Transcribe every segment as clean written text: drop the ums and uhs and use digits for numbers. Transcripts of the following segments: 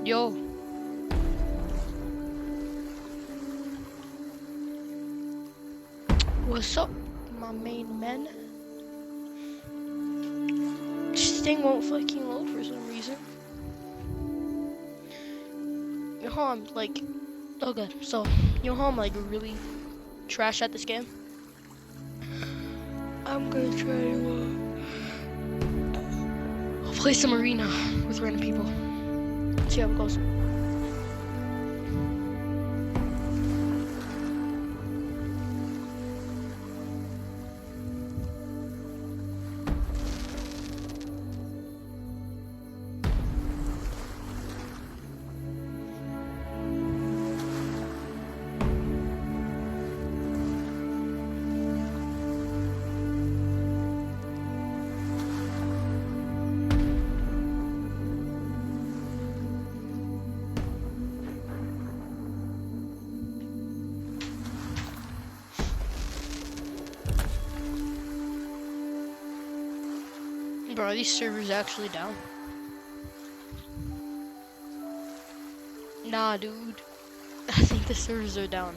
Yo. What's up, my main men? This thing won't fucking load for some reason. You know how I'm like, okay, so you know how I'm like really trash at this game? I'm gonna try to I'll play some arena with random people. See how it goes. Bro, are these servers actually down? Nah, dude. I think the servers are down.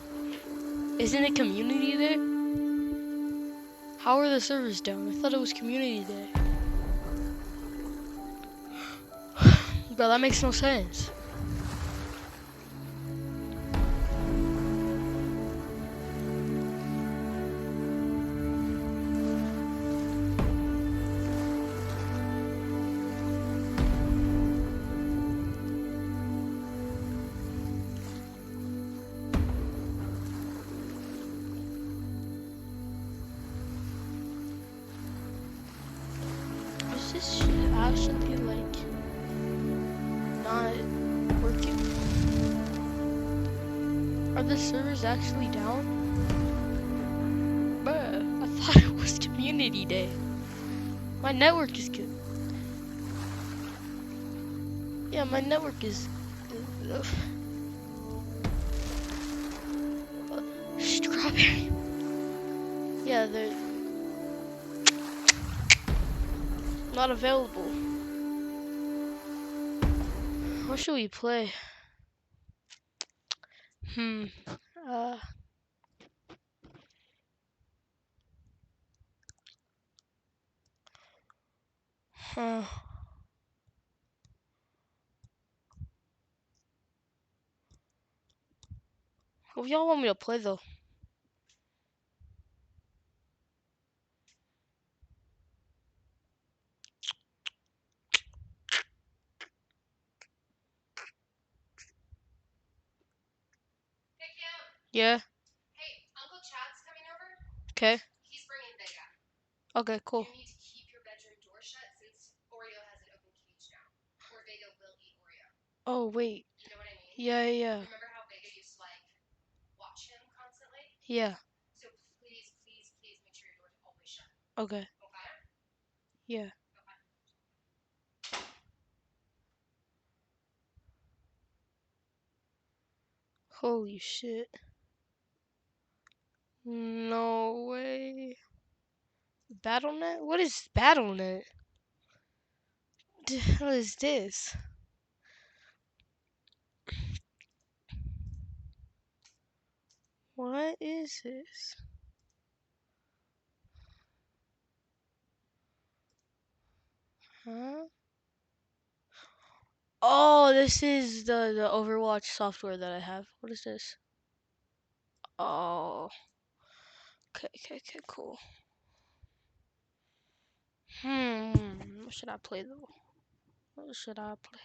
Isn't it community day? How are the servers down? I thought it was community day. Bro, that makes no sense. Is this shit actually like not working? Are the servers actually down? Bruh, I thought it was community day. My network is good. Yeah, my network is strawberry. Yeah, they're not available. What should we play? Uh, huh. What y'all want me to play though? Yeah. Hey, Uncle Chad's coming over. Okay. He's bringing Vega. Okay, cool. You need to keep your bedroom door shut since Oreo has an open cage now. Or Vega will eat Oreo. Oh, wait. You know what I mean? Yeah, yeah. Remember how Vega used to, like, watch him constantly? Yeah. So please, please, please make sure your door's always shut. Okay. Okay? Yeah. Okay. Holy shit. No way. BattleNet? What is BattleNet? What is this? What is this? Huh? Oh, this is the Overwatch software that I have. What is this? Oh. Okay, cool. What should I play though? What should I play?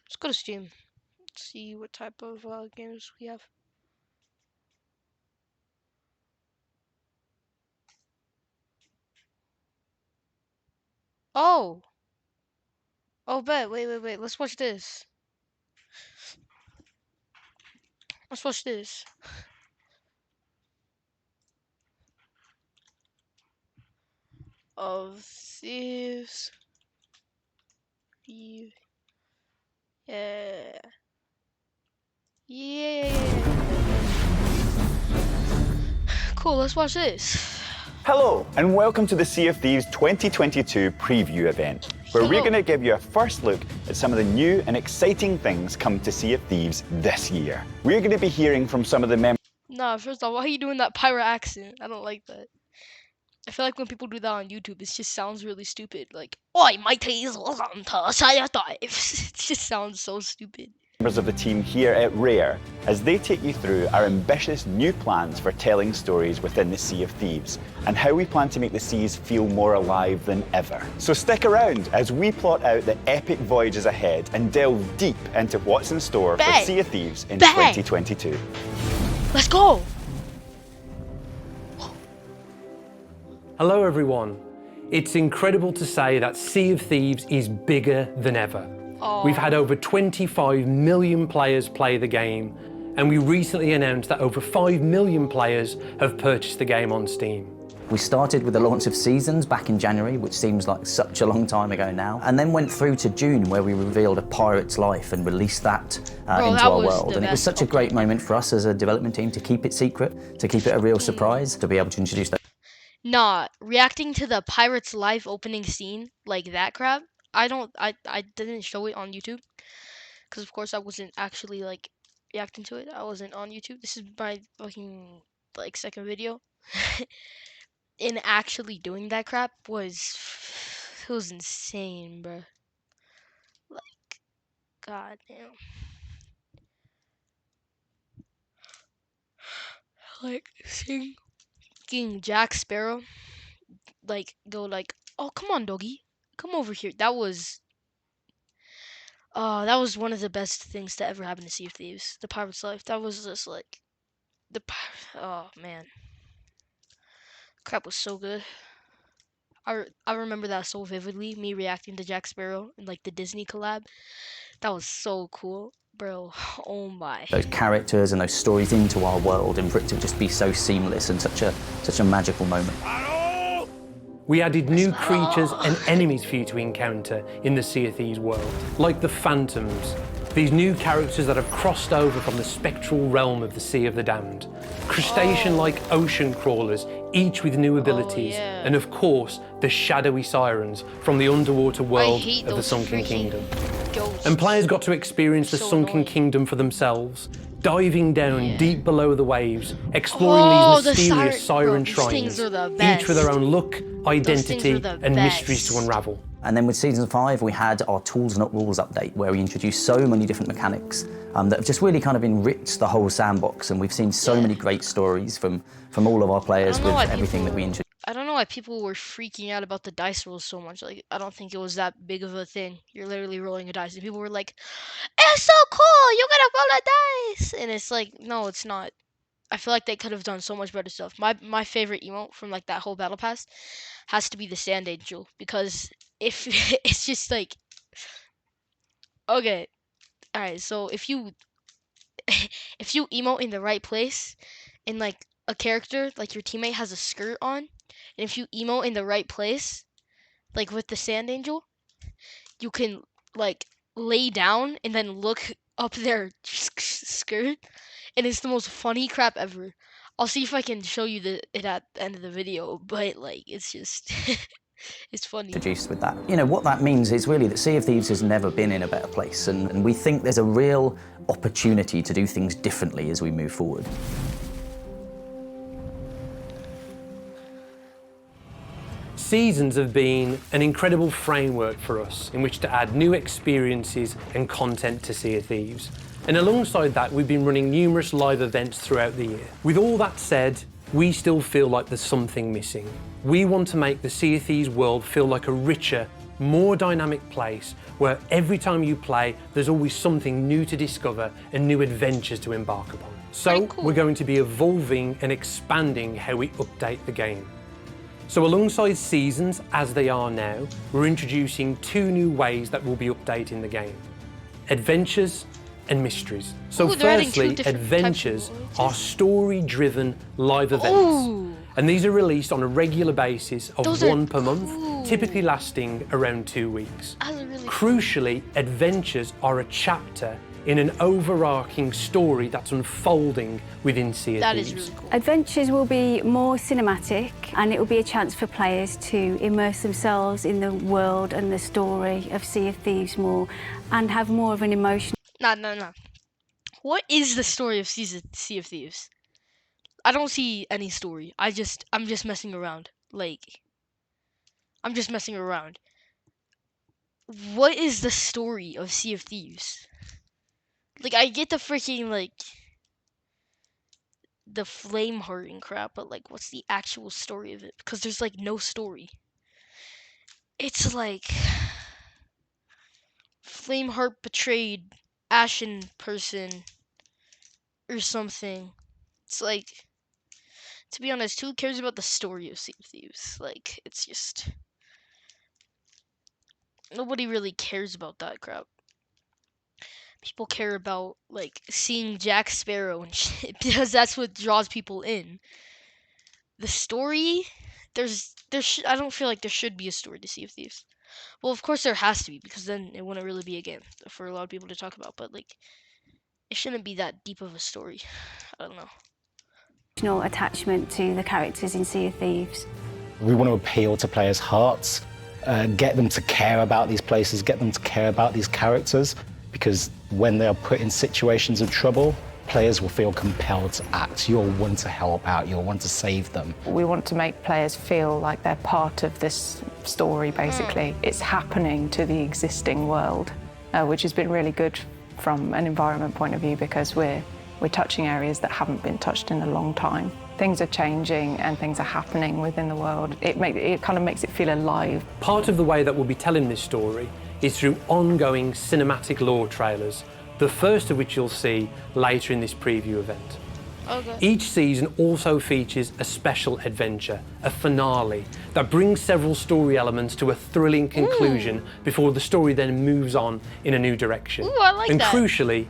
Let's go to Steam. Let's see what type of games we have. Oh! Oh, bet. Wait. Let's watch this. Let's watch this. Of Thieves. Yeah. Yeah. Cool, let's watch this. Hello, and welcome to the Sea of Thieves 2022 preview event, where we're going to give you a first look at some of the new and exciting things coming to Sea of Thieves this year. We're going to be hearing from some of the members. Nah, first off, why are you doing that pirate accent? I don't like that. I feel like when people do that on YouTube, it just sounds really stupid. Like, oi, mateys, welcome to Sea of Thieves. It just sounds so stupid. Members of the team here at Rare as they take you through our ambitious new plans for telling stories within the Sea of Thieves and how we plan to make the seas feel more alive than ever. So stick around as we plot out the epic voyages ahead and delve deep into what's in store for Sea of Thieves in 2022. Let's go! Hello everyone. It's incredible to say that Sea of Thieves is bigger than ever. We've had over 25 million players play the game, and we recently announced that over 5 million players have purchased the game on Steam. We started with the launch of Seasons back in January, which seems like such a long time ago now, and then went through to June where we revealed A Pirate's Life and released that into our world. And it was such a great moment for us as a development team to keep it secret, to keep it a real surprise, to be able to introduce that. Nah, reacting to the Pirate's Life opening scene, like that crap, I didn't show it on YouTube. Because of course I wasn't actually like reacting to it. I wasn't on YouTube. This is my fucking like second video. And actually doing that crap was insane, bro. Like, goddamn. Like seeing Jack Sparrow like go like, oh come on doggy, come over here. That was one of the best things to ever happen to Sea of Thieves. The Pirate's Life. That was just like oh man, crap was so good. I remember that so vividly. Me reacting to Jack Sparrow and like the Disney collab. That was so cool, bro. Oh my. Those characters and those stories into our world, and for it to just be so seamless and such a magical moment. We added new creatures and enemies for you to encounter in the Sea of Thieves world, like the Phantoms, these new characters that have crossed over from the spectral realm of the Sea of the Damned, crustacean-like ocean crawlers, each with new abilities, and of course, the shadowy sirens from the underwater world of the Sunken Kingdom. Ghosts. And players got to experience the Sunken Kingdom for themselves, diving down deep below the waves, exploring these mysterious siren shrines, each with their own look, identity, and mysteries to unravel. And then with Season 5, we had our Tools Not Rules update, where we introduced so many different mechanics that have just really kind of enriched the whole sandbox, and we've seen so many great stories from all of our players with everything that we introduced. I don't know why people were freaking out about the dice rolls so much. Like, I don't think it was that big of a thing. You're literally rolling a dice, and people were like, "It's so cool! You gotta roll a dice!" And it's like, no, it's not. I feel like they could have done so much better stuff. My favorite emote from like that whole battle pass has to be the Sand Angel, because if it's just like, okay, all right. So if you emote in the right place, and like a character like your teammate has a skirt on, and if you emote in the right place, like with the Sand Angel, you can like lay down and then look up their skirt, and it's the most funny crap ever. I'll see if I can show you it at the end of the video, but like it's just it's funny. Introduced with that. You know, what that means is really that Sea of Thieves has never been in a better place, and we think there's a real opportunity to do things differently as we move forward. Seasons have been an incredible framework for us in which to add new experiences and content to Sea of Thieves. And alongside that, we've been running numerous live events throughout the year. With all that said, we still feel like there's something missing. We want to make the Sea of Thieves world feel like a richer, more dynamic place where every time you play, there's always something new to discover and new adventures to embark upon. So we're going to be evolving and expanding how we update the game. So alongside Seasons, as they are now, we're introducing 2 new ways that we'll be updating the game. Adventures and mysteries. So firstly, Adventures are story-driven live events. And these are released on a regular basis of 1 per month, typically lasting around 2 weeks. Crucially, Adventures are a chapter in an overarching story that's unfolding within Sea of That Thieves. is really cool. Adventures will be more cinematic, and it will be a chance for players to immerse themselves in the world and the story of Sea of Thieves more, and have more of an emotion. No. What is the story of Sea of Thieves? I don't see any story. I'm just messing around. Like, I'm just messing around. What is the story of Sea of Thieves? Like, I get the freaking, like, the flame heart and crap, but, like, what's the actual story of it? Because there's, like, no story. It's like Flameheart betrayed Ashen person or something. It's like, to be honest, who cares about the story of Sea of Thieves? Like, it's just, nobody really cares about that crap. People care about, like, seeing Jack Sparrow and shit because that's what draws people in. The story, I don't feel like there should be a story to Sea of Thieves. Well, of course there has to be, because then it wouldn't really be a game for a lot of people to talk about, but, like, it shouldn't be that deep of a story. I don't know. Emotional attachment to the characters in Sea of Thieves. We want to appeal to players' hearts, get them to care about these places, get them to care about these characters, because when they are put in situations of trouble, players will feel compelled to act. You'll want to help out, you'll want to save them. We want to make players feel like they're part of this story, basically. It's happening to the existing world, which has been really good from an environment point of view, because we're touching areas that haven't been touched in a long time. Things are changing and things are happening within the world. It kind of makes it feel alive. Part of the way that we'll be telling this story is through ongoing cinematic lore trailers, the first of which you'll see later in this preview event. Okay. Each season also features a special adventure, a finale, that brings several story elements to a thrilling conclusion before the story then moves on in a new direction. Ooh, I like and that. crucially,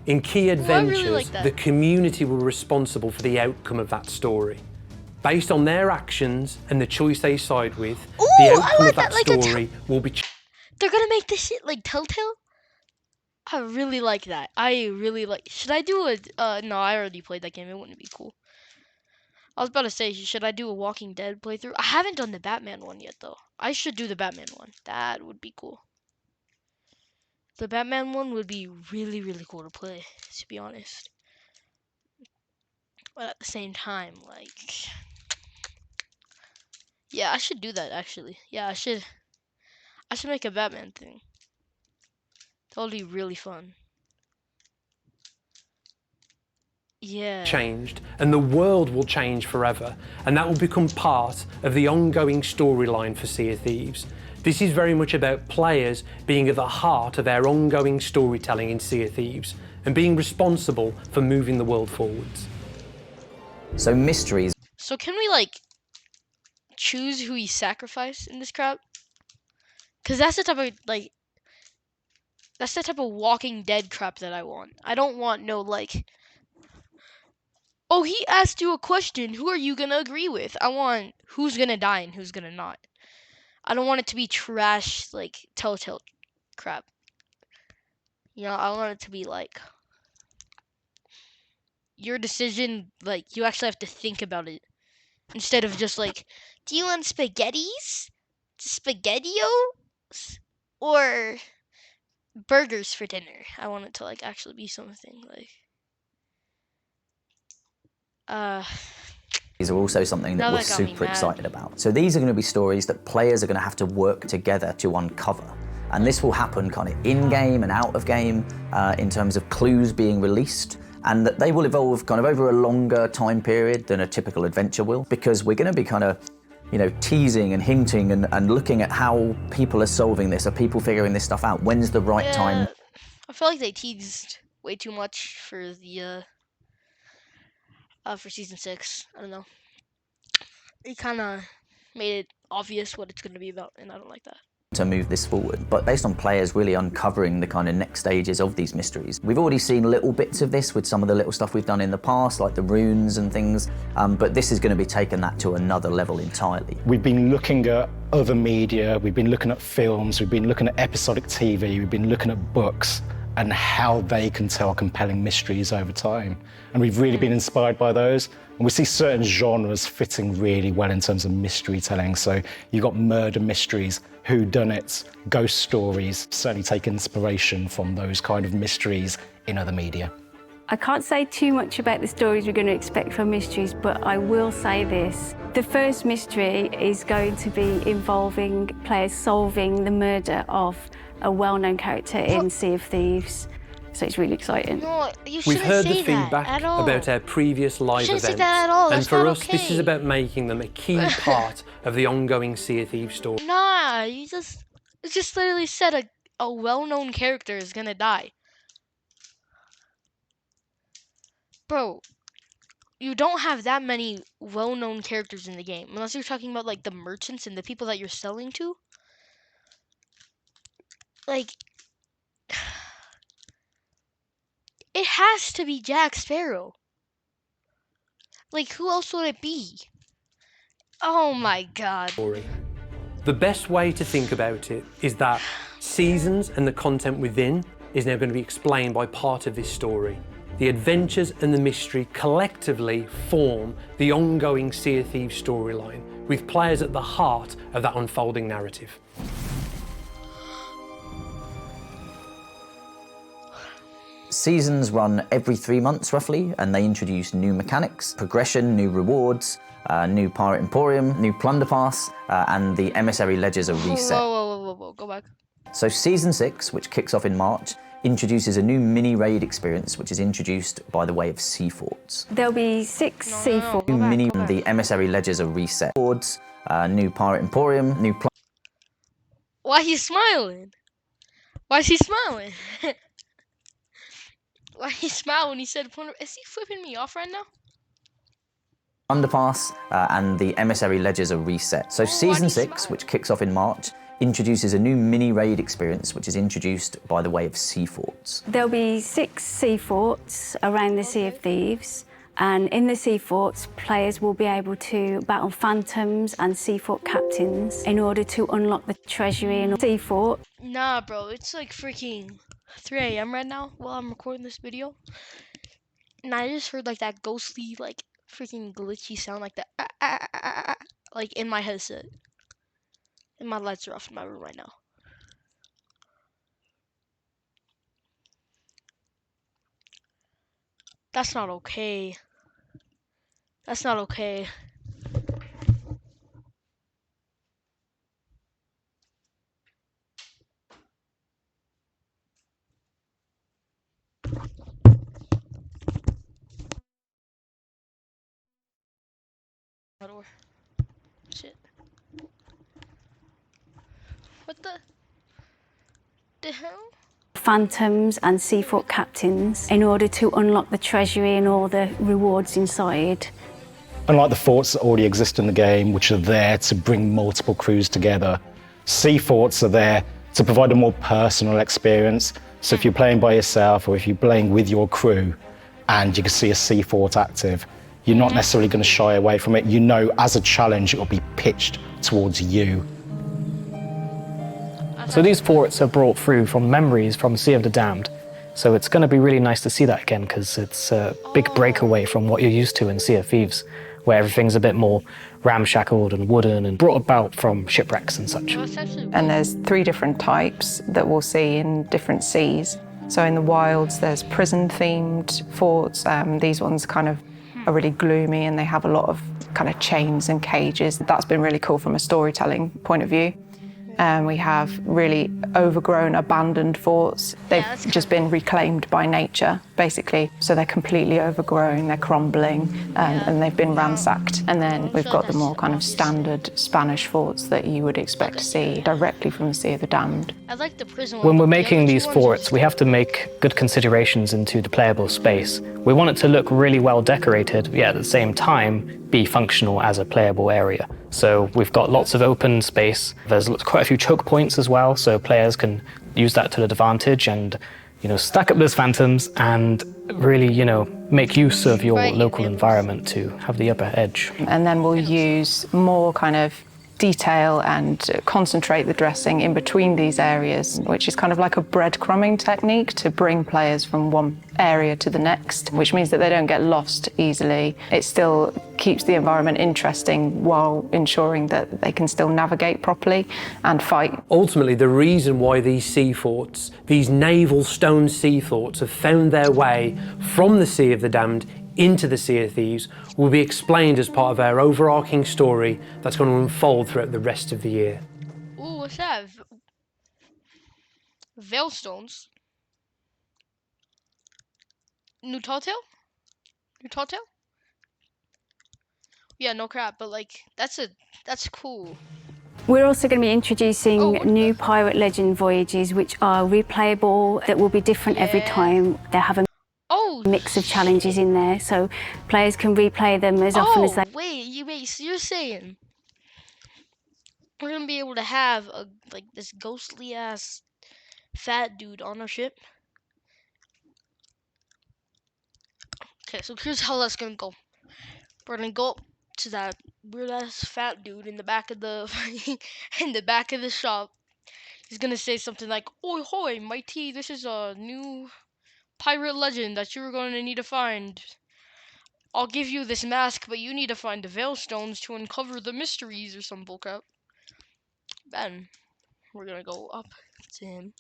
in key I adventures, really like that. the community will be responsible for the outcome of that story. Based on their actions and the choice they side with, Ooh, the I outcome like of that that, like a story will be They're gonna make this shit like Telltale? I really like that. I really like. Should I do a? No, I already played that game. It wouldn't be cool. I was about to say, should I do a Walking Dead playthrough? I haven't done the Batman one yet, though. I should do the Batman one. That would be cool. The Batman one would be really, really cool to play, to be honest. But at the same time, like, yeah, I should do that actually. Yeah, I should make a Batman thing. That would be really fun. Yeah. changed, and the world will change forever, and that will become part of the ongoing storyline for Sea of Thieves. This is very much about players being at the heart of our ongoing storytelling in Sea of Thieves and being responsible for moving the world forwards. So mysteries. So can we, like, choose who we sacrifice in this crap? Because that's the type of, like, that's the type of Walking Dead crap that I want. I don't want no, like, oh, he asked you a question, who are you gonna agree with? I want who's gonna die and who's gonna not. I don't want it to be trash, like, Telltale crap. You know, I want it to be, like, your decision, like, you actually have to think about it. Instead of just, like, do you want spaghettis? SpaghettiOs? Or burgers for dinner? I want it to, like, actually be something, like, These are also something that Now we're that got me super mad. excited about. So these are going to be stories that players are going to have to work together to uncover. And this will happen kind of in-game and out of game in terms of clues being released, and that they will evolve kind of over a longer time period than a typical adventure will, because we're going to be kind of, you know, teasing and hinting and looking at how people are solving this. Are people figuring this stuff out? When's the right time? I feel like they teased way too much for the for season 6. I don't know. It kind of made it obvious what it's going to be about, and I don't like that. To move this forward, but based on players really uncovering the kind of next stages of these mysteries. We've already seen little bits of this with some of the little stuff we've done in the past, like the runes and things, but this is going to be taking that to another level entirely. We've been looking at other media, we've been looking at films, we've been looking at episodic TV, we've been looking at books, and how they can tell compelling mysteries over time. And we've really been inspired by those. And we see certain genres fitting really well in terms of mystery telling. So you've got murder mysteries, whodunits, ghost stories. Certainly take inspiration from those kind of mysteries in other media. I can't say too much about the stories we're going to expect from mysteries, but I will say this. The first mystery is going to be involving players solving the murder of a well-known character in Sea of Thieves. So it's really exciting. No, you We've shouldn't heard say the feedback that at all. about our previous live shouldn't events, say that at all. and That's for not us, this is okay. about making them a key part of the ongoing Sea of Thieves story. Nah, you just literally said a well-known character is gonna die. Bro, you don't have that many well-known characters in the game, unless you're talking about like the merchants and the people that you're selling to. Like, it has to be Jack Sparrow. Like, who else would it be? Oh my god. The best way to think about it is that seasons and the content within is now going to be explained by part of this story. The adventures and the mystery collectively form the ongoing Sea of Thieves storyline, with players at the heart of that unfolding narrative. Seasons run every 3 months roughly, and they introduce new mechanics, progression, new rewards, new Pirate Emporium, new Plunder Pass, and the Emissary Ledgers are reset. Whoa, go back. So Season 6, which kicks off in March, introduces a new mini-raid experience, which is introduced by the way of sea forts. There'll be 6 sea forts. Go back, go back. The Emissary Ledgers are reset. Rewards, new Pirate Emporium, new Why he smiling? Why is he smiling? Why he smiled when he said, is he flipping me off right now? Underpass, and the Emissary Ledgers are reset. So Season 6, which kicks off in March, introduces a new mini-raid experience, which is introduced by the way of sea forts. There'll be 6 sea forts around the Sea of Thieves, and in the sea forts, players will be able to battle phantoms and sea fort captains in order to unlock the treasury in sea fort. Nah, bro, it's like freaking 3 a.m. right now while I'm recording this video. And I just heard like that ghostly, like freaking glitchy sound, like that, like in my headset. And my lights are off in my room right now. That's not okay. That's not okay. Door. Shit. What the hell? Phantoms and sea fort captains in order to unlock the treasury and all the rewards inside. Unlike the forts that already exist in the game, which are there to bring multiple crews together, sea forts are there to provide a more personal experience. So if you're playing by yourself or if you're playing with your crew and you can see a sea fort active, you're not necessarily going to shy away from it. You know, as a challenge, it will be pitched towards you. So these forts are brought through from memories from Sea of the Damned. So it's going to be really nice to see that again, because it's a big breakaway from what you're used to in Sea of Thieves, where everything's a bit more ramshackled and wooden and brought about from shipwrecks and such. And there's 3 different types that we'll see in different seas. So in the wilds, there's prison-themed forts. These ones kind of are really gloomy and they have a lot of kind of chains and cages. That's been really cool from a storytelling point of view. We have really overgrown, abandoned forts. They've just been reclaimed by nature, basically. So they're completely overgrown, they're crumbling, and they've been ransacked. And then we've got the more kind of standard Spanish forts that you would expect to see directly from the Sea of the Damned. I like the prison one. When we're making these forts, we have to make good considerations into the playable space. We want it to look really well decorated, yet at the same time be functional as a playable area. So we've got lots of open space. There's quite a few choke points as well, so players can use that to their advantage and, you know, stack up those phantoms and really, you know, make use of your local environment to have the upper edge. And then we'll use more kind of detail and concentrate the dressing in between these areas, which is kind of like a breadcrumbing technique to bring players from one area to the next, which means that they don't get lost easily. It still keeps the environment interesting while ensuring that they can still navigate properly and fight. Ultimately, the reason why these sea forts, these naval stone sea forts, have found their way from the Sea of the Damned into the Sea of Thieves will be explained as part of our overarching story that's going to unfold throughout the rest of the year. Ooh, what's that? Veilstones? New Telltale? New Telltale? Yeah, no crap, but like, that's cool. We're also going to be introducing Oh, new Pirate Legend voyages, which are replayable, that will be different every time. They have a mix of challenges in there, so players can replay them as often as they... Wait, so you're saying we're going to be able to have like this ghostly ass fat dude on our ship? Okay, so here's how that's going to go. We're going to go up to that weird ass fat dude in the back of the in the back of the shop. He's gonna say something like, "Oi hoy, matey, this is a new pirate legend that you're gonna need to find. I'll give you this mask, but you need to find the Veilstones to uncover the mysteries," or some bullcrap. Then we're gonna go up to him.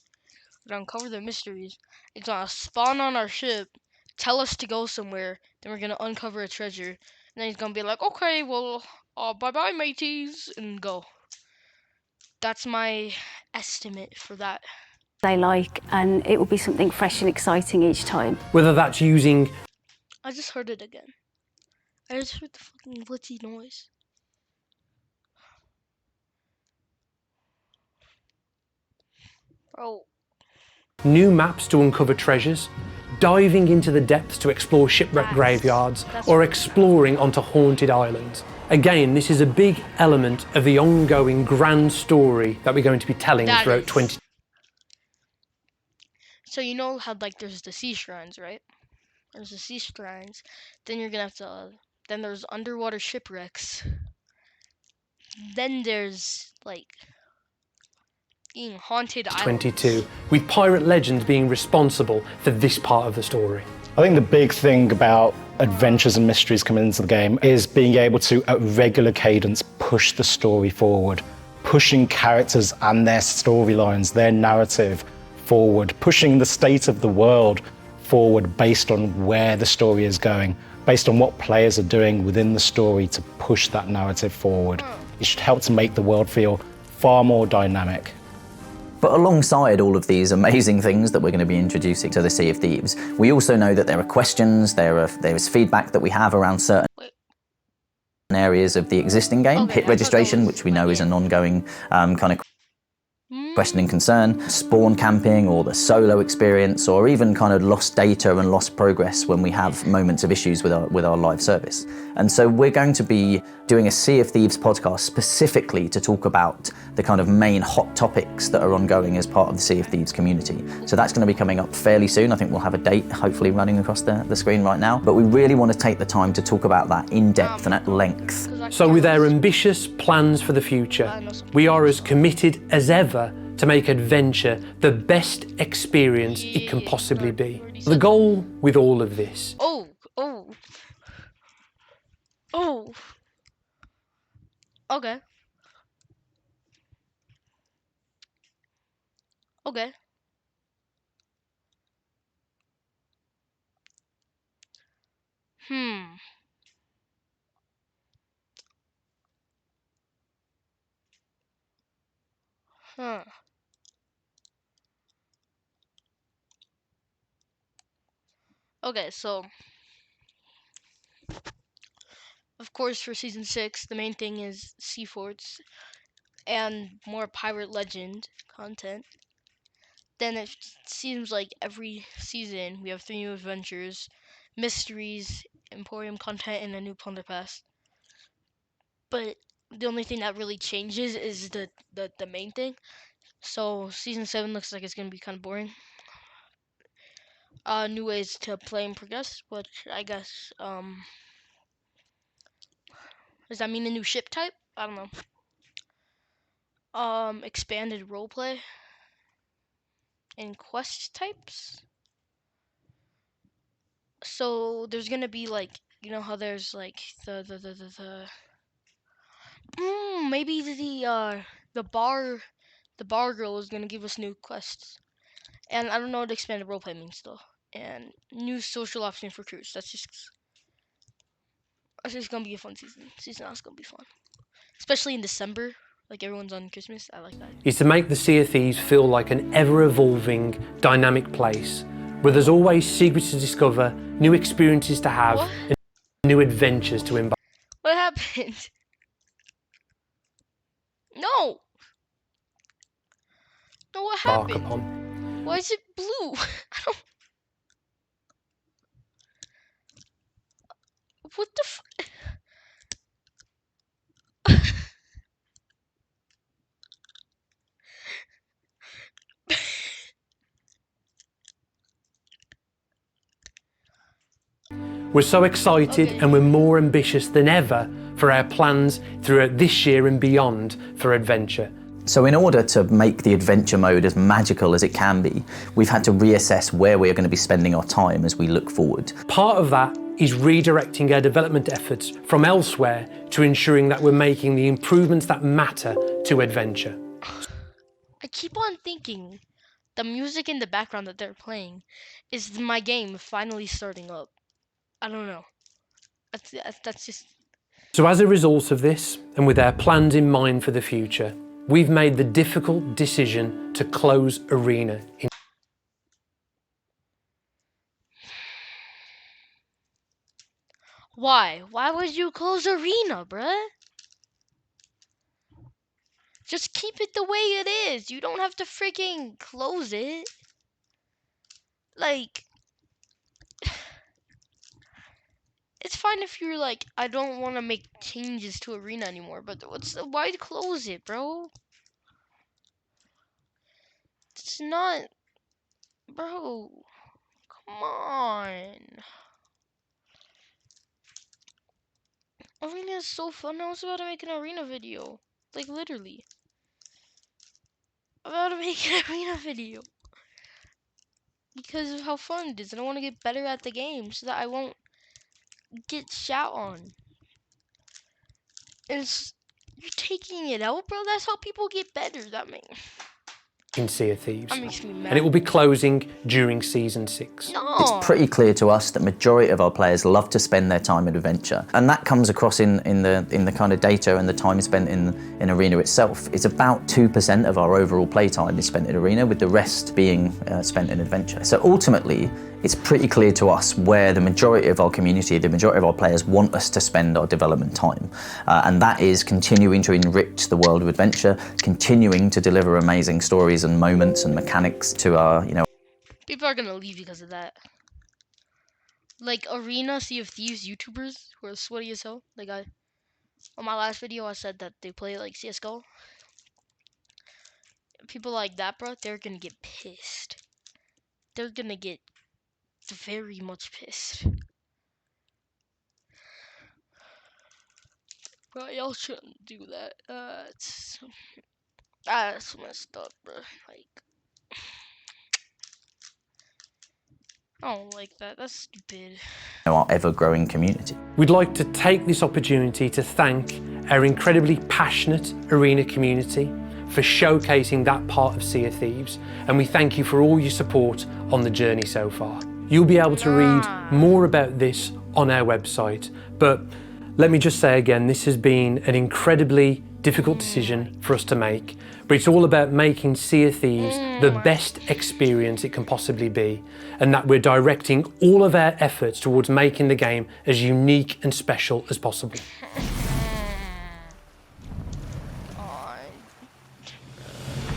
We're gonna uncover the mysteries. It's gonna spawn on our ship, tell us to go somewhere. Then we're gonna uncover a treasure. And then he's gonna be like, "Okay, well, bye bye, mateys," and go. That's my estimate for that. They like, and it will be something fresh and exciting each time. Whether that's using... I just heard it again. I just heard the fucking glitchy noise. Bro. New maps to uncover treasures, diving into the depths to explore shipwreck graveyards, or exploring onto haunted islands. Again, this is a big element of the ongoing grand story that we're going to be telling throughout 20... So you know how like there's the sea shrines, right? There's the sea shrines. Then you're gonna have to. Then there's underwater shipwrecks. Then there's like being haunted islands. 22, with Pirate Legend being responsible for this part of the story. I think the big thing about adventures and mysteries coming into the game is being able to, at regular cadence, push the story forward, pushing characters and their storylines, their narrative forward, pushing the state of the world forward based on where the story is going, based on what players are doing within the story to push that narrative forward. It should help to make the world feel far more dynamic. But alongside all of these amazing things that we're going to be introducing to the Sea of Thieves, we also know that there are questions, there is feedback that we have around certain areas of the existing game. Hit registration, which we know is an ongoing kind of question and concern, spawn camping or the solo experience, or even kind of lost data and lost progress when we have moments of issues with our live service. And so we're going to be doing a Sea of Thieves podcast specifically to talk about the kind of main hot topics that are ongoing as part of the Sea of Thieves community. So that's going to be coming up fairly soon. I think we'll have a date hopefully running across the screen right now. But we really want to take the time to talk about that in depth and at length. So with our ambitious plans for the future, we are as committed as ever to make adventure the best experience it can possibly be. The goal with all of this... Okay. Okay. Huh. Okay, so of course for season 6, the main thing is sea forts and more pirate legend content. Then it seems like every season we have 3 new adventures, mysteries, Emporium content, and a new plunder pass. But the only thing that really changes is the main thing. So season 7 looks like it's gonna be kind of boring. New ways to play and progress, which I guess does that mean a new ship type? I don't know. Expanded roleplay and quest types. So there's gonna be like, you know how there's like the maybe the bar girl is gonna give us new quests. And I don't know what expanded roleplay means though. And new social option for crews. That's just gonna be a fun season. Season that's gonna be fun, especially in December. Like everyone's on Christmas. I like that. Is to make the Sea of Thieves feel like an ever-evolving, dynamic place where there's always secrets to discover, new experiences to have, and new adventures to embark. What happened? No. No, what happened? Upon. Why is it blue? I don't. What the We're so excited and we're more ambitious than ever for our plans throughout this year and beyond for adventure. So in order to make the adventure mode as magical as it can be, we've had to reassess where we're going to be spending our time as we look forward. Part of that is redirecting our development efforts from elsewhere to ensuring that we're making the improvements that matter to adventure. I keep on thinking the music in the background that they're playing is my game finally starting up. I don't know. That's just... So as a result of this, and with our plans in mind for the future, we've made the difficult decision to close Arena. Why? Why would you close Arena, bruh? Just keep it the way it is. You don't have to freaking close it. Like... It's fine if you're like, I don't want to make changes to Arena anymore, but why close it, bro? It's not, bro. Come on. Arena is so fun. I was about to make an Arena video, like literally. I'm about to make an Arena video because of how fun it is, and I want to get better at the game so that I won't get shout on. You're taking it out, bro. That's how people get better. That makes... In Sea of Thieves. That makes me mad. And it will be closing during Season 6. No. It's pretty clear to us that majority of our players love to spend their time in adventure, and that comes across in the kind of data and the time spent in Arena itself. It's about 2% of our overall playtime is spent in Arena, with the rest being spent in adventure. So ultimately, it's pretty clear to us where the majority of our community, the majority of our players want us to spend our development time. And that is continuing to enrich the world of adventure, continuing to deliver amazing stories and moments and mechanics to our, People are gonna leave because of that. Like Arena, Sea of Thieves YouTubers who are sweaty as hell. Like on my last video, I said that they play like CS:GO. People like that, bro, they're gonna get pissed. They're gonna get very much pissed. Bro, y'all shouldn't do that. That's messed up, bro. Like, I don't like that. That's stupid. Our ever-growing community. We'd like to take this opportunity to thank our incredibly passionate Arena community for showcasing that part of Sea of Thieves, and we thank you for all your support on the journey so far. You'll be able to read more about this on our website, but let me just say again, this has been an incredibly difficult decision for us to make, but it's all about making Sea of Thieves the best experience it can possibly be, and that we're directing all of our efforts towards making the game as unique and special as possible.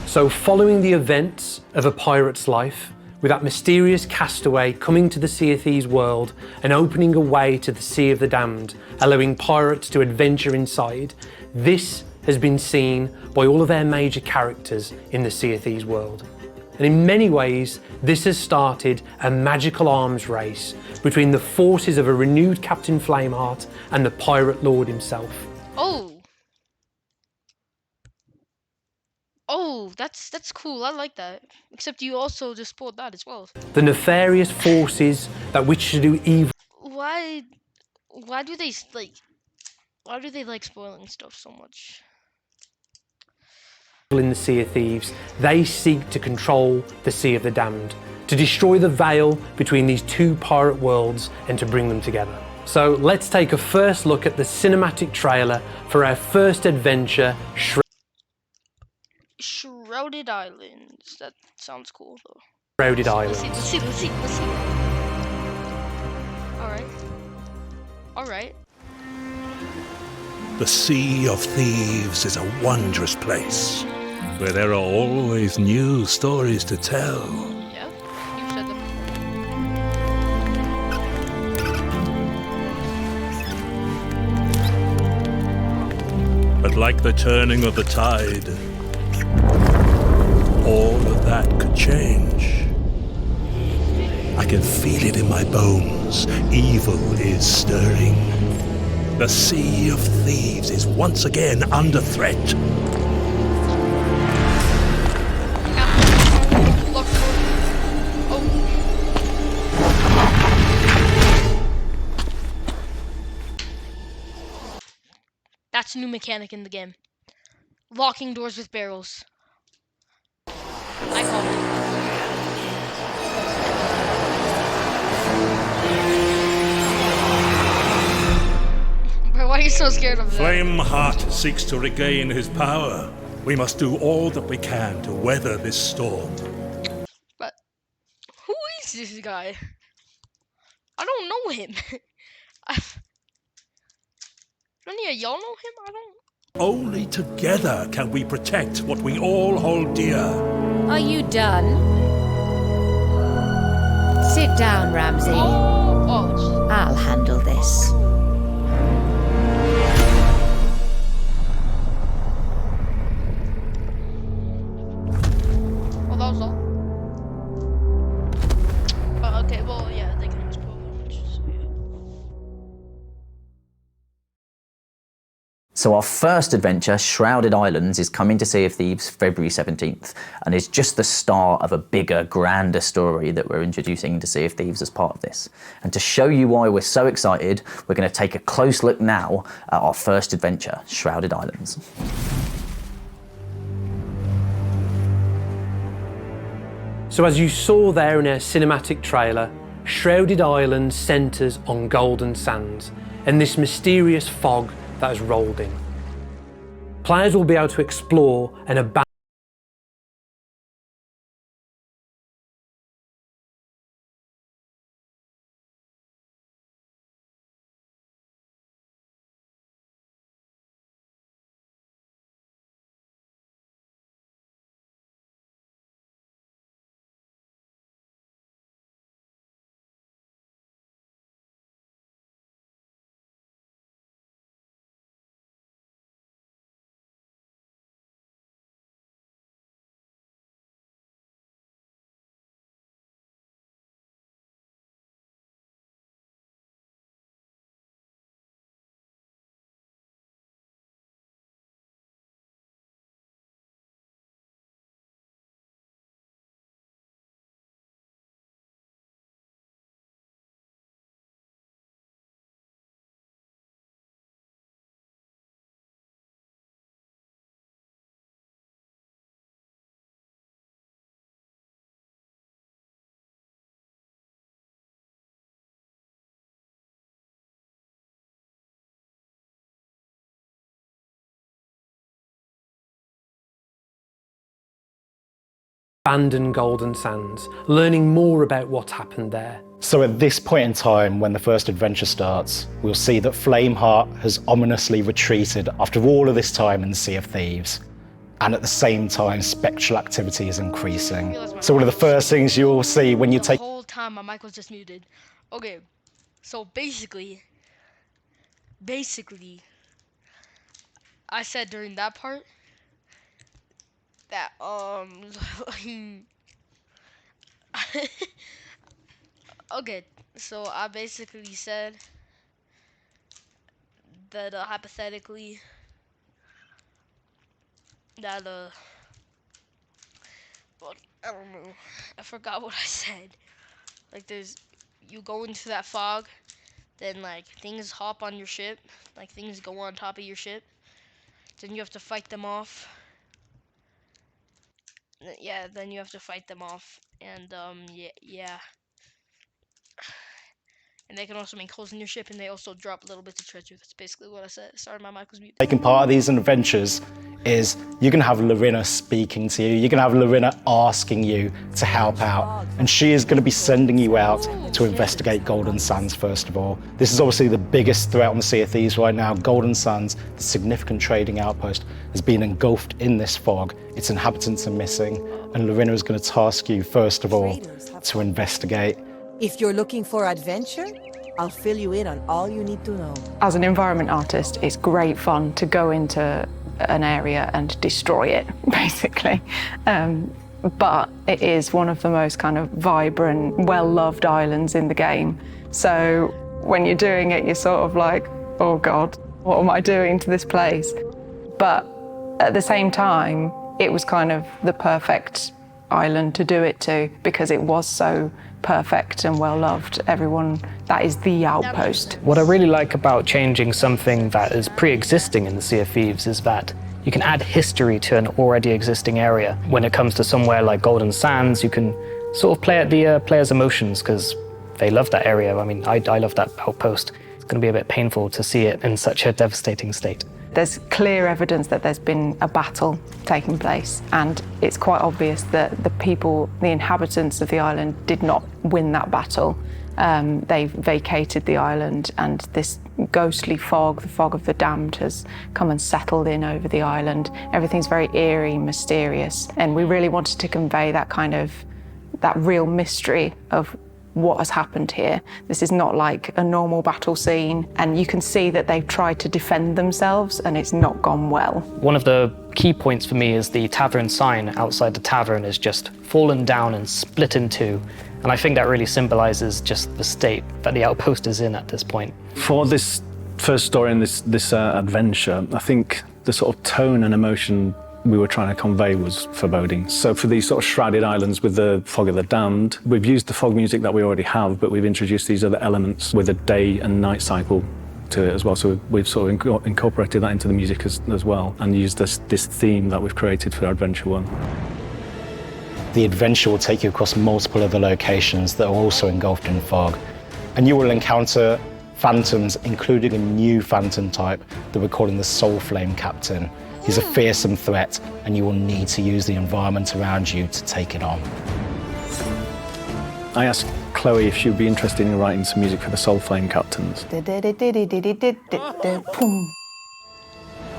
So following the events of A Pirate's Life, with that mysterious castaway coming to the Sea of Thieves world and opening a way to the Sea of the Damned, allowing pirates to adventure inside, this has been seen by all of our major characters in the Sea of Thieves world. And in many ways, this has started a magical arms race between the forces of a renewed Captain Flameheart and the Pirate Lord himself. Oh! Oh, that's cool. I like that. Except you also just spoiled that as well. The nefarious forces that wish to do evil. Why? Why do they like? Why do they like spoiling stuff so much? In the Sea of Thieves, they seek to control the Sea of the Damned, to destroy the veil between these two pirate worlds and to bring them together. So let's take a first look at the cinematic trailer for our first adventure, Shrouded Islands. That sounds cool though. Shrouded Islands. Let's see. All right. The Sea of Thieves is a wondrous place where there are always new stories to tell. Yeah, you said that before. But like the turning of the tide, all of that could change. I can feel it in my bones. Evil is stirring. The Sea of Thieves is once again under threat. That's a new mechanic in the game. Locking doors with barrels. I called it. Bro, why are you so scared of that? Flameheart seeks to regain his power. We must do all that we can to weather this storm. But who is this guy? I don't know him. Don't any of y'all know him? I don't. Only together can we protect what we all hold dear. Are you done? Sit down, Ramsey. Oh. I'll handle this. Well, that was all. Okay, well, yeah, they can always spoil much, so yeah. So our first adventure, Shrouded Islands, is coming to Sea of Thieves February 17th, and is just the start of a bigger, grander story that we're introducing to Sea of Thieves as part of this. And to show you why we're so excited, we're going to take a close look now at our first adventure, Shrouded Islands. So as you saw there in our cinematic trailer, Shrouded Islands centres on golden sands and this mysterious fog that has rolled in. Players will be able to explore an abandoned golden sands, learning more about what happened there. So at this point in time, when the first adventure starts, we'll see that Flameheart has ominously retreated after all of this time in the Sea of Thieves. And at the same time, spectral activity is increasing. So one of the first things you'll see when you take... The whole time my mic was just muted. Okay, so basically, I said during that part that, okay, so I basically said that, hypothetically, that, I forgot what I said. Like you go into that fog, then like things hop on your ship, like things go on top of your ship. Then you have to fight them off. Yeah, then you have to fight them off, and yeah. And they can also make holes in your ship, and they also drop little bits of treasure. That's basically what I said. Sorry, my mic was muted. Taking part of these adventures is you're going to have Lorena speaking to you. You're going to have Lorena asking you to help out. And she is going to be sending you out to investigate Golden Sands, first of all. This is obviously the biggest threat on the Sea of Thieves right now. Golden Sands, the significant trading outpost, has been engulfed in this fog. Its inhabitants are missing. And Lorena is going to task you, first of all, to investigate. If you're looking for adventure, I'll fill you in on all you need to know. As an environment artist, it's great fun to go into an area and destroy it, basically. But it is one of the most kind of vibrant, well-loved islands in the game. So when you're doing it, you're sort of like, oh God, what am I doing to this place? But at the same time, it was kind of the perfect island to do it to because it was so perfect and well-loved. Everyone, that is the outpost. What I really like about changing something that is pre-existing in the Sea of Thieves is that you can add history to an already existing area. When it comes to somewhere like Golden Sands, you can sort of play at the players' emotions because they love that area. I mean, I love that outpost. It's going to be a bit painful to see it in such a devastating state. There's clear evidence that there's been a battle taking place, and it's quite obvious that the people, the inhabitants of the island, did not win that battle. They vacated the island, and this ghostly fog, the fog of the damned, has come and settled in over the island. Everything's very eerie, mysterious, and we really wanted to convey that kind of, that real mystery of what has happened here. This is not like a normal battle scene, and you can see that they've tried to defend themselves and it's not gone well. One of the key points for me is the tavern sign outside the tavern is just fallen down and split in two. And I think that really symbolizes just the state that the outpost is in at this point. For this first story and this adventure, I think the sort of tone and emotion we were trying to convey was foreboding. So for these sort of shrouded islands with the fog of the damned, we've used the fog music that we already have, but we've introduced these other elements with a day and night cycle to it as well. So we've sort of incorporated that into the music as well, and used this theme that we've created for Adventure 1. The adventure will take you across multiple other locations that are also engulfed in fog, and you will encounter phantoms, including a new phantom type that we're calling the Soul Flame Captain. He's a fearsome threat, and you will need to use the environment around you to take it on. I asked Chloe if she would be interested in writing some music for the Soul Flame Captains.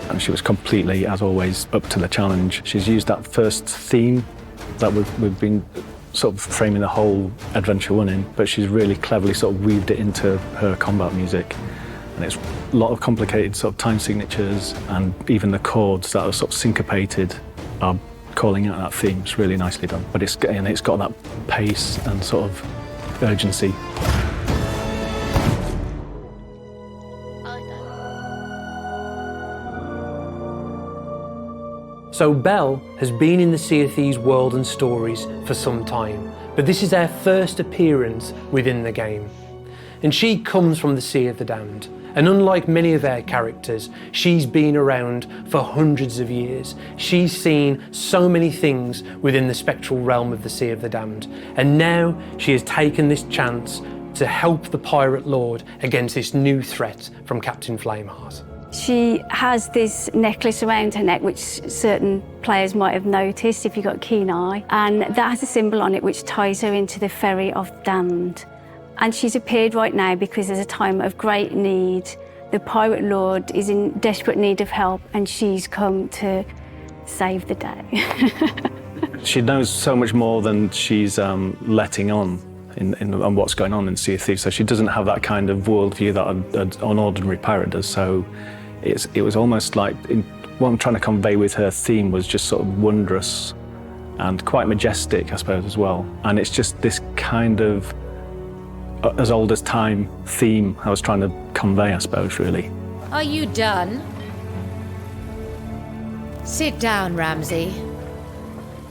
And she was completely, as always, up to the challenge. She's used that first theme that we've been sort of framing the whole Adventure 1 in, but she's really cleverly sort of weaved it into her combat music. And it's a lot of complicated sort of time signatures, and even the chords that are sort of syncopated are calling out that theme. It's really nicely done. But it's got that pace and sort of urgency. So Belle has been in the Sea of Thieves world and stories for some time, but this is her first appearance within the game. And she comes from the Sea of the Damned. And unlike many of their characters, she's been around for hundreds of years. She's seen so many things within the spectral realm of the Sea of the Damned. And now she has taken this chance to help the Pirate Lord against this new threat from Captain Flameheart. She has this necklace around her neck, which certain players might have noticed if you've got a keen eye. And that has a symbol on it which ties her into the Ferry of Damned. And she's appeared right now because there's a time of great need. The Pirate Lord is in desperate need of help, and she's come to save the day. She knows so much more than she's letting on on what's going on in Sea of Thieves. So she doesn't have that kind of worldview that an ordinary pirate does. So it was almost like what I'm trying to convey with her theme was just sort of wondrous and quite majestic, I suppose, as well. And it's just this kind of as old as time theme I was trying to convey, I suppose, really. Are you done? Sit down, Ramsey.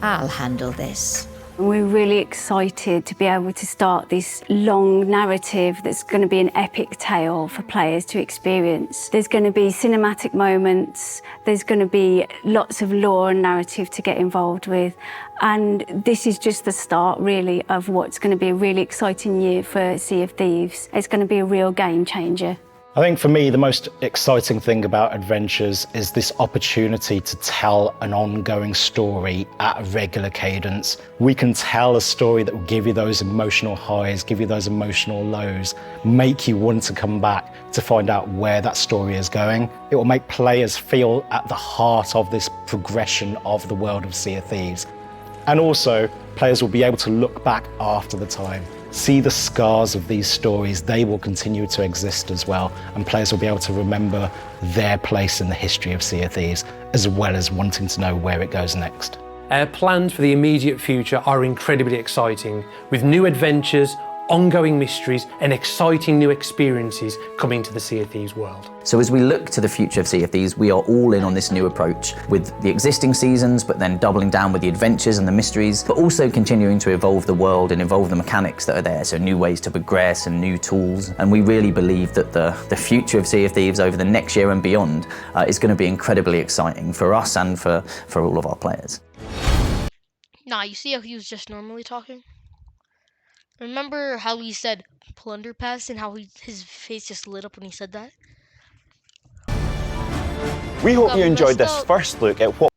I'll handle this. We're really excited to be able to start this long narrative that's going to be an epic tale for players to experience. There's going to be cinematic moments, there's going to be lots of lore and narrative to get involved with, and this is just the start really of what's going to be a really exciting year for Sea of Thieves. It's going to be a real game changer. I think for me, the most exciting thing about Adventures is this opportunity to tell an ongoing story at a regular cadence. We can tell a story that will give you those emotional highs, give you those emotional lows, make you want to come back to find out where that story is going. It will make players feel at the heart of this progression of the world of Sea of Thieves. And also, players will be able to look back after the time, see the scars of these stories. They will continue to exist as well, and players will be able to remember their place in the history of Sea of Thieves, as well as wanting to know where it goes next. Our plans for the immediate future are incredibly exciting, with new adventures, ongoing mysteries and exciting new experiences coming to the Sea of Thieves world. So as we look to the future of Sea of Thieves, we are all in on this new approach with the existing seasons, but then doubling down with the adventures and the mysteries, but also continuing to evolve the world and evolve the mechanics that are there, so new ways to progress and new tools. And we really believe that the future of Sea of Thieves over the next year and beyond is going to be incredibly exciting for us and for all of our players. Nah, you see how he was just normally talking? Remember how he said plunder pass and how his face just lit up when he said that? We hope you enjoyed this first look at what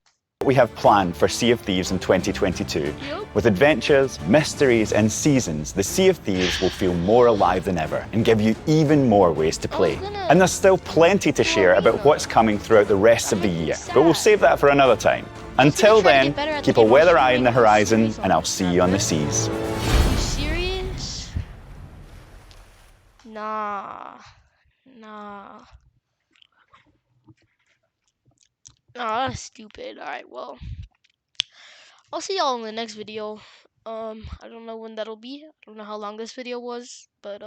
we have planned for Sea of Thieves in 2022. With adventures, mysteries and seasons, the Sea of Thieves will feel more alive than ever and give you even more ways to play. And there's still plenty to share about what's coming throughout the rest of the year, but we'll save that for another time. Until then, keep a weather eye on the horizon and I'll see you on the seas. Serious? Nah. Nah, that's stupid. Alright, well, I'll see y'all in the next video. I don't know when that'll be. I don't know how long this video was, but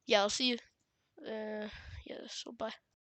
yeah, I'll see you. Yeah, so bye.